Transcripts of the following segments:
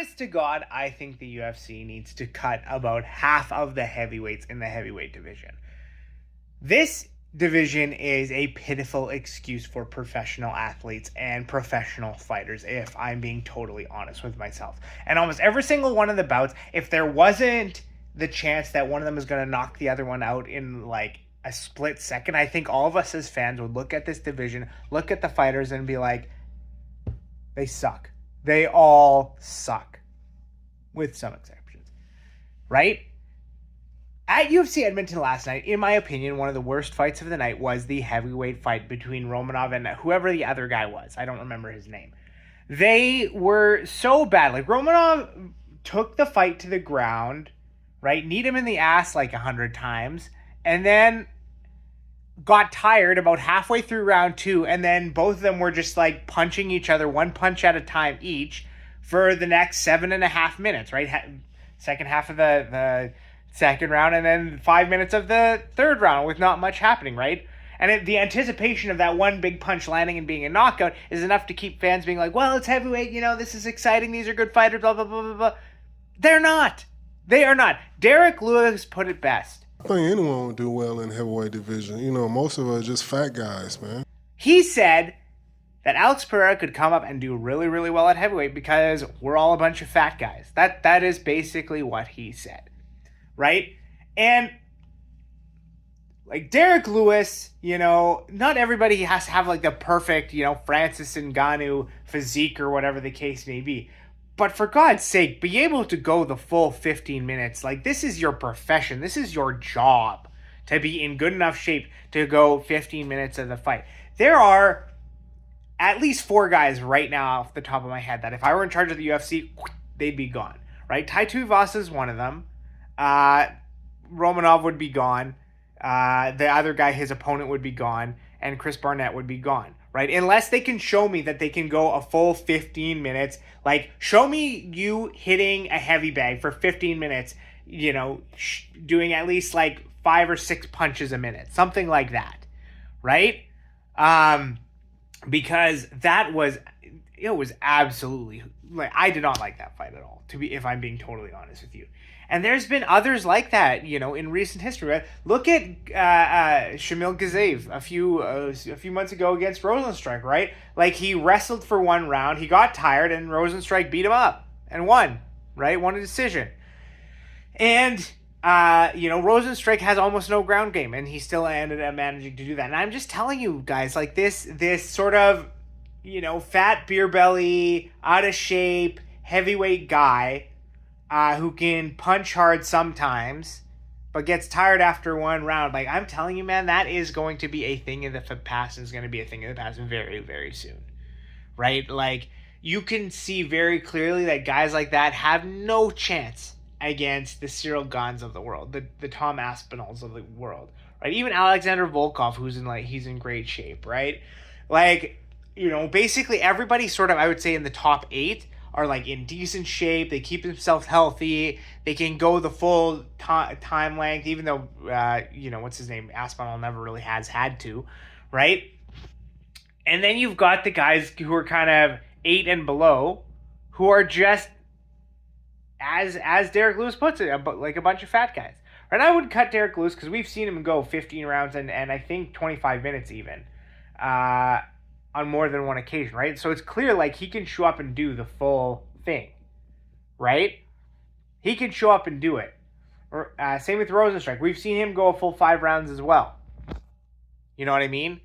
Honest to God, I think the UFC needs to cut about half of the heavyweights in the heavyweight division. This division is a pitiful excuse for professional athletes and professional fighters, if I'm being totally honest with myself. And almost every single one of the bouts, if there wasn't the chance that one of them is going to knock the other one out in like a split second, I think all of us as fans would look at this division, look at the fighters, and be like, they suck. They all suck, with some exceptions, right? At UFC Edmonton last night, in my opinion, one of the worst fights of the night was the heavyweight fight between Romanov and whoever the other guy was. I don't remember his name. They were so bad. Like, Romanov took the fight to the ground, right? Kneed him in the ass like 100 times, and then got tired about halfway through round 2, and then both of them were just like punching each other one punch at a time each for the next 7.5 minutes, right? Second half of the second round, and then 5 minutes of the third round with not much happening, right? And the anticipation of that one big punch landing and being a knockout is enough to keep fans being like, well, it's heavyweight, this is exciting, these are good fighters, blah, blah, blah, blah, blah. They're not. They are not. Derek Lewis put it best. I think anyone would do well in the heavyweight division. Most of us are just fat guys, man. He said that Alex Pereira could come up and do really, really well at heavyweight because we're all a bunch of fat guys. That is basically what he said, right? And like Derek Lewis, not everybody has to have like the perfect, Francis Ngannou physique or whatever the case may be. But for God's sake, be able to go the full 15 minutes. Like, this is your profession. This is your job to be in good enough shape to go 15 minutes of the fight. There are at least 4 guys right now off the top of my head that if I were in charge of the UFC, they'd be gone, right? Tai Tuivasa is one of them. Romanov would be gone. The other guy, his opponent, would be gone. And Chris Barnett would be gone, right? Unless they can show me that they can go a full 15 minutes. Like, show me you hitting a heavy bag for 15 minutes, doing at least like 5 or 6 punches a minute. Something like that, right? Because it was absolutely, like, I did not like that fight at all, if I'm being totally honest with you. And there's been others like that, in recent history. Right? Look at Shamil Gaziev a few months ago against Rosenstrike, right? Like, he wrestled for one round, he got tired, and Rosenstrike beat him up and won, right? Won a decision. And, Rosenstrike has almost no ground game, and he still ended up managing to do that. And I'm just telling you guys, like, this sort of, fat beer belly, out of shape, heavyweight guy, who can punch hard sometimes, but gets tired after one round. Like, I'm telling you, man, that is going to be a thing in the past, and is going to be a thing in the past very, very soon, right? Like, you can see very clearly that guys like that have no chance against the Cyril Gans of the world, the Tom Aspinalls of the world, right? Even Alexander Volkov, he's in great shape, right? Like, basically everybody sort of, I would say, in the top 8 are like in decent shape. They keep themselves healthy. They can go the full time length, even though, what's his name? Aspinall never really has had to, right? And then you've got the guys who are kind of 8 and below, who are just, as Derek Lewis puts it, like a bunch of fat guys. And I would cut Derek Lewis because we've seen him go 15 rounds and I think 25 minutes even. On more than one occasion, right? So it's clear, like, he can show up and do the full thing, right? He can show up and do it. Same with Rosenstrike. We've seen him go a full 5 rounds as well. You know what I mean?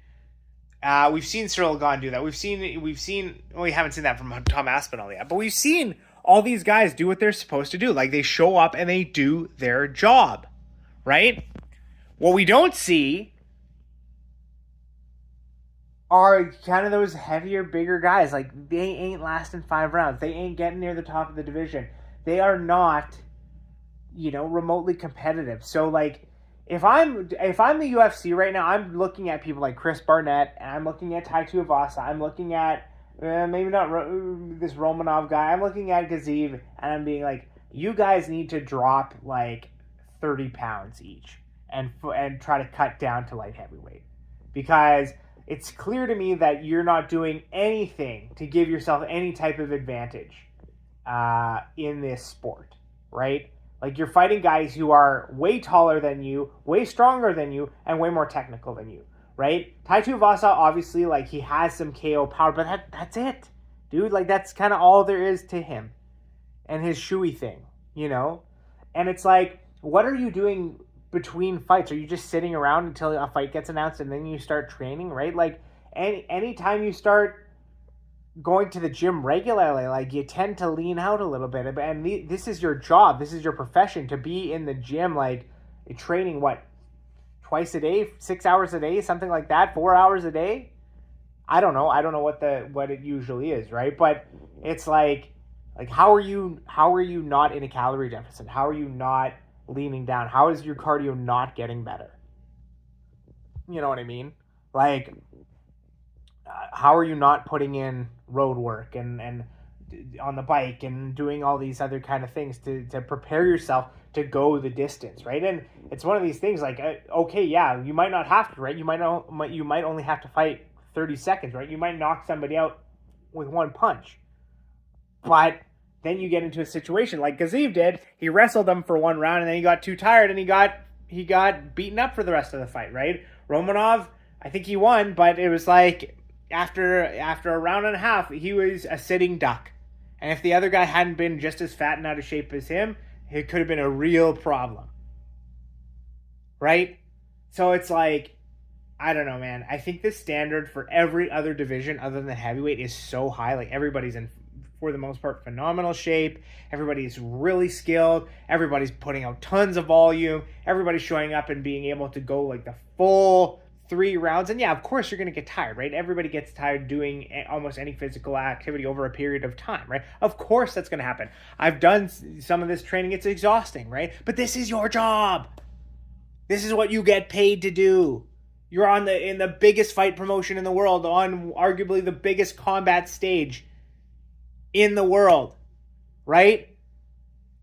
We've seen Cyril Gane do that. We haven't seen that from Tom Aspinall yet, but we've seen all these guys do what they're supposed to do. Like, they show up and they do their job, right? What we don't see are kind of those heavier, bigger guys. Like, they ain't lasting 5 rounds. They ain't getting near the top of the division. They are not, remotely competitive. So, like, if I'm the UFC right now, I'm looking at people like Chris Barnett, and I'm looking at Tai Tuivasa. I'm looking at maybe not this Romanov guy. I'm looking at Gaziev, and I'm being like, you guys need to drop like 30 pounds each and try to cut down to light heavyweight, because it's clear to me that you're not doing anything to give yourself any type of advantage in this sport, right? Like you're fighting guys who are way taller than you, way stronger than you, and way more technical than you, right? Tai Tuivasa, obviously, like he has some KO power, but that's it, dude. Like that's kind of all there is to him and his shoey thing, you know? And it's like, what are you doing between fights? Are you just sitting around until a fight gets announced and then you start training, right? Like anytime you start going to the gym regularly, like you tend to lean out a little bit. And this is your job, this is your profession, to be in the gym, like training what, twice a day, 6 hours a day, something like that, 4 hours a day. I don't know what it usually is, right? But it's like how are you not in a calorie deficit? How are you not leaning down? How is your cardio not getting better? You know what I mean? Like how are you not putting in road work and on the bike and doing all these other kind of things to prepare yourself to go the distance, right? And it's one of these things like, okay, yeah, you might not have to, right? You might only have to fight 30 seconds, right? You might knock somebody out with one punch. But then you get into a situation like Gaziv did. He wrestled him for one round and then he got too tired and he got beaten up for the rest of the fight, right? Romanov, I think he won, but it was like after a round and a half, he was a sitting duck. And if the other guy hadn't been just as fat and out of shape as him, it could have been a real problem. Right? So it's like, I don't know, man. I think the standard for every other division other than heavyweight is so high. Like everybody's in, for the most part, phenomenal shape. Everybody's really skilled. Everybody's putting out tons of volume. Everybody's showing up and being able to go like the full 3 rounds. And yeah, of course you're going to get tired, right? Everybody gets tired doing almost any physical activity over a period of time, right? Of course that's going to happen. I've done some of this training. It's exhausting, right? But this is your job. This is what you get paid to do. You're in the biggest fight promotion in the world, on arguably the biggest combat stage in the world, right?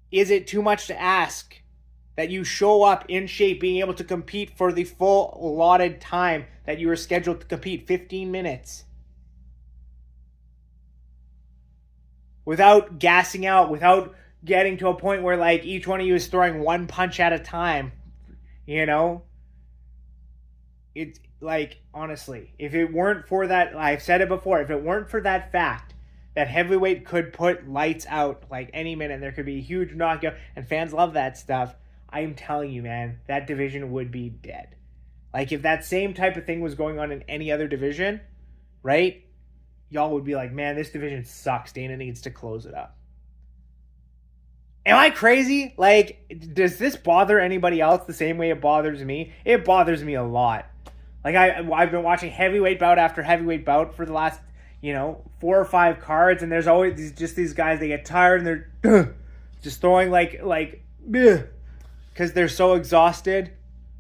Is it too much to ask that you show up in shape, being able to compete for the full allotted time that you were scheduled to compete, 15 minutes? Without gassing out, without getting to a point where like each one of you is throwing one punch at a time, you know? It's like, honestly, if it weren't for that, I've said it before, if it weren't for that fact that heavyweight could put lights out like any minute, and there could be a huge knockout, and fans love that stuff, I'm telling you, man, that division would be dead. Like, if that same type of thing was going on in any other division, right, y'all would be like, man, this division sucks. Dana needs to close it up. Am I crazy? Like, does this bother anybody else the same way it bothers me? It bothers me a lot. Like, I've been watching heavyweight bout after heavyweight bout for the last, 4 or 5 cards, and there's always these guys, they get tired, and they're just throwing because they're so exhausted,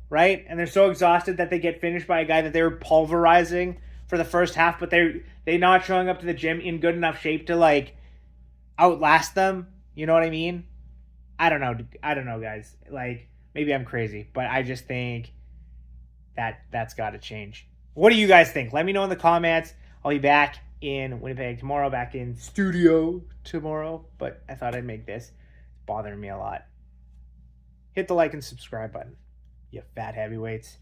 right? And they're so exhausted that they get finished by a guy that they were pulverizing for the first half, but they not showing up to the gym in good enough shape to, like, outlast them. You know what I mean? I don't know, guys. Like, maybe I'm crazy, but I just think that's got to change. What do you guys think? Let me know in the comments. I'll be back in Winnipeg tomorrow, back in studio tomorrow, but I thought I'd make this. It's bothering me a lot. Hit the like and subscribe button, you fat heavyweights.